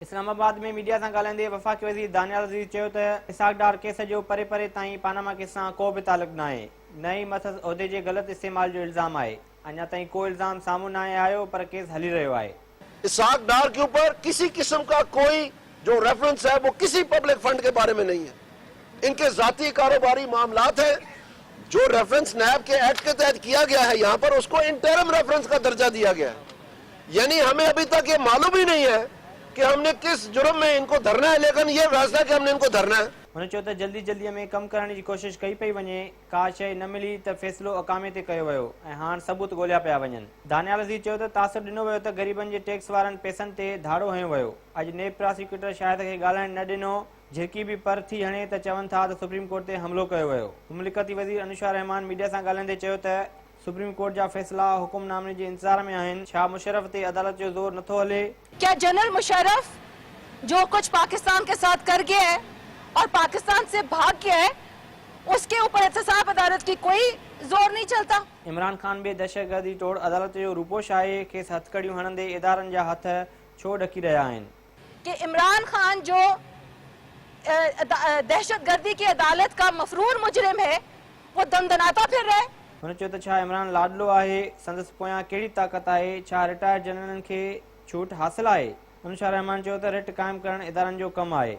इस्लामाबाद में मीडिया से ॻाल्हाईंदे वफ़ाक़ी वज़ीर दानियाल अज़ीज़ चयो त इसाक डार केस जो परे परे ताईं पानामा केस सां को बि तालुक़ न आहे। नई मथस उहिदे जे ग़लति इस्तेमाल जो इल्ज़ाम आहे। अञा ताईं को इल्ज़ाम साम्हूं न आयो पर केस हली रहियो आहे। इसाक डार के ऊपर किसी किस्म का कोई जो रेफरेंस है वो किसी पब्लिक फंड के बारे में नहीं है। इनके जाती कारोबारी मामलात हैं। जो रेफरेंस नैब के एक्ट के तहत किया गया है यहाँ पर उसको इंटरम रेफरेंस का दर्जा दिया गया है। यानी हमें अभी तक ये मालूम ही नहीं है कि हमने किस जुर्म में इनको धरना है, लेकिन ये फैसला कि हमने इनको धरना है। हुन चयो त जल्दी जल्दी में कम करण जी कोशिश कई पई वञे, का शइ न मिली त फ़ैसिलो अकामे ते कयो वियो ऐं हाणे सबूत ॻोल्हिया पिया वञनि। दानियाल अज़ीज़ चयो त तासुर ॾिनो वियो त ग़रीबनि जे टैक्स वारनि पैसनि ते धाड़ो हयो वियो। अॼु नेब प्रोसिक्यूटर शाहिद खे ॻाल्हाइण न ॾिनो, झिरकी बि पर थी हणे त चवनि था त सुप्रीम कोर्ट ते हमलो कयो वियो। मुमलिकती वज़ीर अनुशा रहमान मीडिया सां ॻाल्हाईंदे चयो त सुप्रीम कोर्ट जा फैसला हुकुमनामे जे इंतज़ार में आहिनि। छा मुशर्रफ ते अदालत जो ज़ोर नथो हले? क्या जनरल मुशर्रफ जो कुछ पाकिस्तान के साथ कर गया है और पाकिस्तान से भाग गया है उसके ऊपर एहतसाब अदालत की कोई जोर नहीं चलता? इमरान खान बि दहशतगर्दी तोड़ अदालत जो रूपोश आहे। खेसि हथकड़ियूं हणंदे इदारनि जा हथ छो ॾकी रहिया आहिनि? कि इमरान खान जो दहशतगर्दी की अदालत का मफरूर मुजरिम है वो दंदनाता फिर रहा है। हुन चयो त छा इमरान लाडलो आहे? संदसि पोयां कहिड़ी ताक़त आहे? छा रिटायर्ड जनरलनि खे छूट हासिल आहे? अनुशा रहमान चयो त रिट क़ाइमु करणु इदारनि जो कमु आहे।